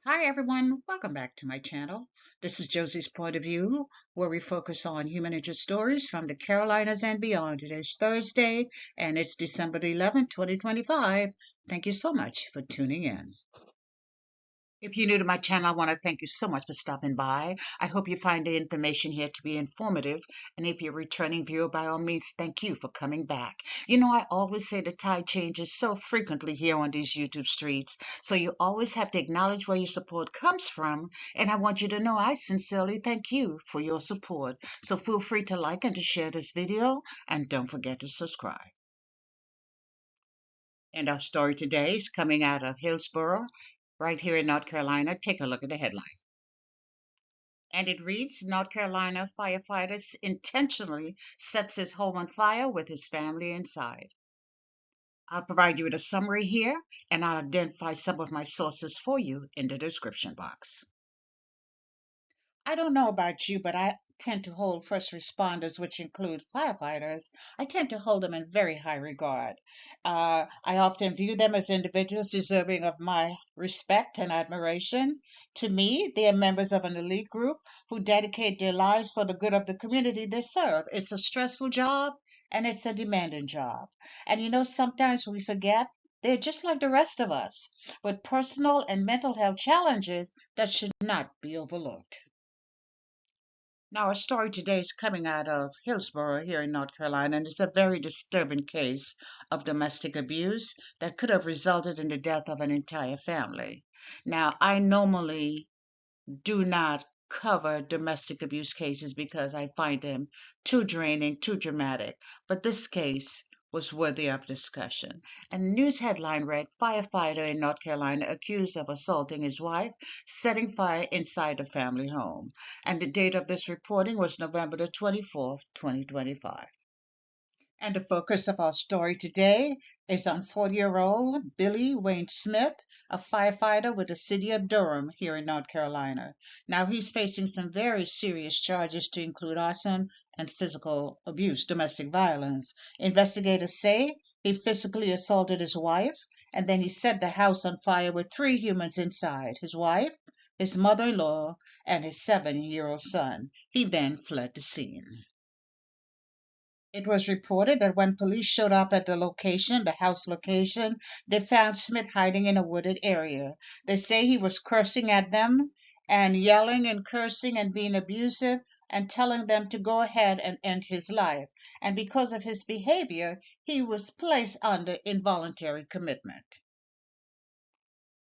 Hi everyone, welcome back to my channel. This is Josie's Point of View, where we focus on human interest stories from the Carolinas and beyond. It is Thursday and it's December the 11th, 2025. Thank you so much for tuning in. If you're new to my channel, I want to thank you so much for stopping by. I hope you find the information here to be informative. And if you're a returning viewer, by all means, thank you for coming back. You know, I always say the tide changes so frequently here on these YouTube streets. So you always have to acknowledge where your support comes from. And I want you to know I sincerely thank you for your support. So feel free to like and to share this video. And don't forget to subscribe. And our story today is coming out of Hillsborough, right here in North Carolina. Take a look at the headline. And it reads, North Carolina firefighter intentionally sets his home on fire with his family inside. I'll provide you with a summary here, and I'll identify some of my sources for you in the description box. I don't know about you, but I tend to hold first responders, which include firefighters, I tend to hold them in very high regard. I often view them as individuals deserving of my respect and admiration. To me, they are members of an elite group who dedicate their lives for the good of the community they serve. It's a stressful job and it's a demanding job. And you know, sometimes we forget they're just like the rest of us, with personal and mental health challenges that should not be overlooked. Now, our story today is coming out of Hillsborough here in North Carolina, and it's a very disturbing case of domestic abuse that could have resulted in the death of an entire family. Now, I normally do not cover domestic abuse cases because I find them too draining, too dramatic, but this case was worthy of discussion. And the news headline read, Firefighter in North Carolina accused of assaulting his wife, setting fire inside the family home. And the date of this reporting was November the 24th, 2025. And the focus of our story today is on 40-year-old Billy Wayne Smith, a firefighter with the city of Durham here in North Carolina. Now, he's facing some very serious charges to include arson and physical abuse, domestic violence. Investigators say he physically assaulted his wife, and then he set the house on fire with three humans inside: his wife, his mother-in-law, and his 7-year-old son. He then fled the scene. It was reported that when police showed up at the house location, they found Smith hiding in a wooded area. They say he was cursing at them and yelling and cursing and being abusive and telling them to go ahead and end his life. And because of his behavior, he was placed under involuntary commitment.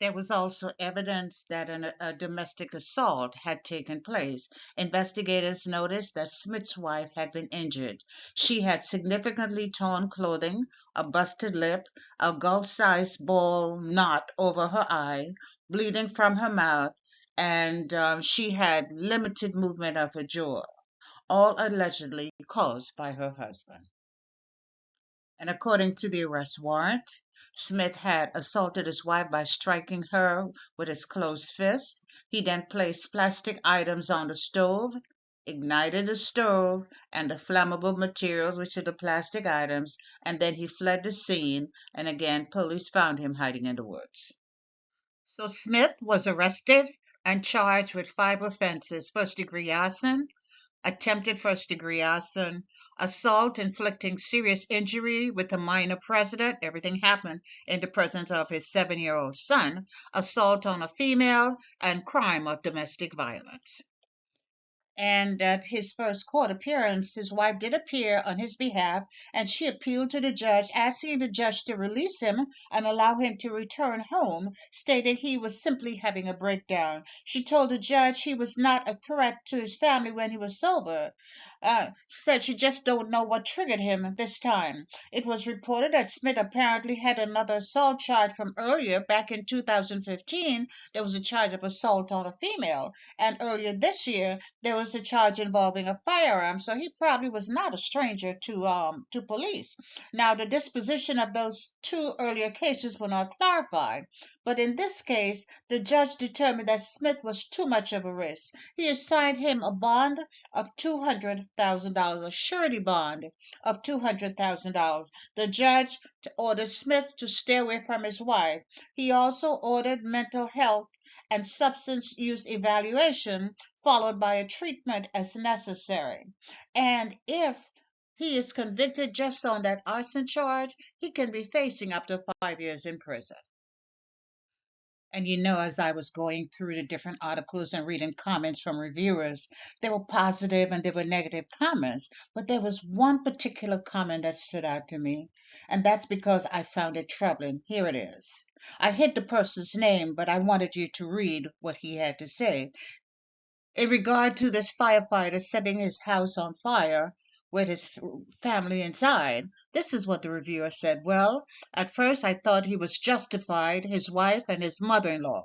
There was also evidence that a domestic assault had taken place. Investigators noticed that Smith's wife had been injured. She had significantly torn clothing, a busted lip, a gulf-sized ball knot over her eye, bleeding from her mouth, and she had limited movement of her jaw, all allegedly caused by her husband. And according to the arrest warrant, Smith had assaulted his wife by striking her with his closed fist. He then placed plastic items on the stove, ignited the stove and the flammable materials, which are the plastic items, and then he fled the scene. And again, police found him hiding in the woods. So Smith was arrested and charged with 5 offenses: first-degree arson, attempted first-degree arson, assault inflicting serious injury with a minor resident. Everything happened in the presence of his 7-year-old son, assault on a female, and crime of domestic violence. And at his first court appearance, his wife did appear on his behalf, and she appealed to the judge, asking the judge to release him and allow him to return home, stating he was simply having a breakdown. She told the judge he was not a threat to his family when he was sober. She said she just don't know what triggered him this time. It was reported that Smith apparently had another assault charge from earlier, back in 2015. There was a charge of assault on a female, and earlier this year there was a charge involving a firearm, so he probably was not a stranger to police. Now, the disposition of those 2 earlier cases were not clarified, but in this case, the judge determined that Smith was too much of a risk. He assigned him a bond of $250,000. $200,000, a surety bond of $200,000. The judge ordered Smith to stay away from his wife. He also ordered mental health and substance use evaluation, followed by a treatment as necessary. And if he is convicted just on that arson charge, he can be facing up to 5 years in prison. And as I was going through the different articles and reading comments from reviewers, there were positive and there were negative comments. But there was one particular comment that stood out to me, and that's because I found it troubling. Here it is. I hid the person's name, but I wanted you to read what he had to say. In regard to this firefighter setting his house on fire with his family inside, this is what the reviewer said. Well, at first I thought he was justified, his wife and his mother-in-law,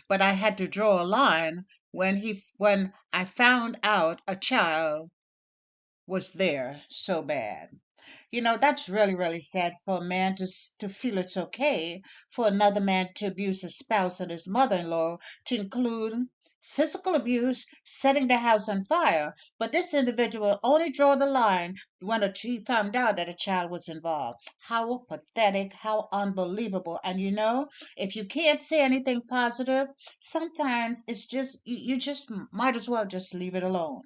but I had to draw a line when I found out a child was there so bad. That's really, really sad for a man to feel it's okay for another man to abuse his spouse and his mother-in-law, to include physical abuse, setting the house on fire. But this individual only drew the line when he found out that a child was involved. How pathetic, how unbelievable. And if you can't say anything positive, sometimes it's just, you just might as well just leave it alone.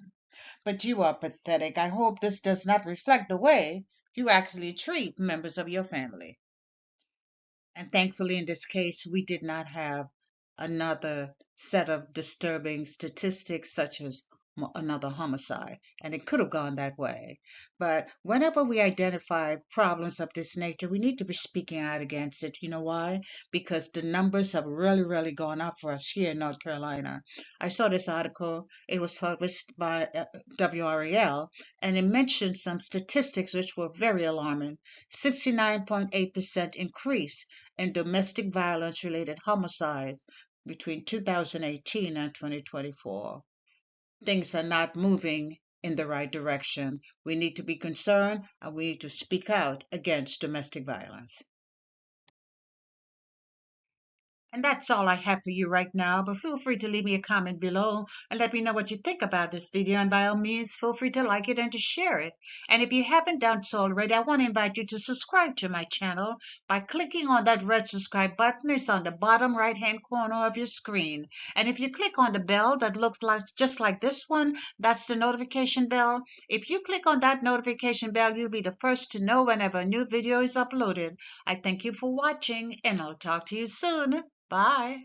But you are pathetic. I hope this does not reflect the way you actually treat members of your family. And thankfully, in this case, we did not have another set of disturbing statistics such as another homicide, and it could have gone that way. But whenever we identify problems of this nature, we need to be speaking out against it. You know why? Because the numbers have really, really gone up for us here in North Carolina. I saw this article, it was published by WRAL, and it mentioned some statistics which were very alarming. 69.8% increase in domestic violence related homicides between 2018 and 2024. Things are not moving in the right direction. We need to be concerned and we need to speak out against domestic violence. And that's all I have for you right now, but feel free to leave me a comment below and let me know what you think about this video, and by all means feel free to like it and to share it. And if you haven't done so already, I want to invite you to subscribe to my channel by clicking on that red subscribe button. It's on the bottom right hand corner of your screen. And if you click on the bell that looks just like this one, that's the notification bell. If you click on that notification bell, you'll be the first to know whenever a new video is uploaded. I thank you for watching, and I'll talk to you soon. Bye.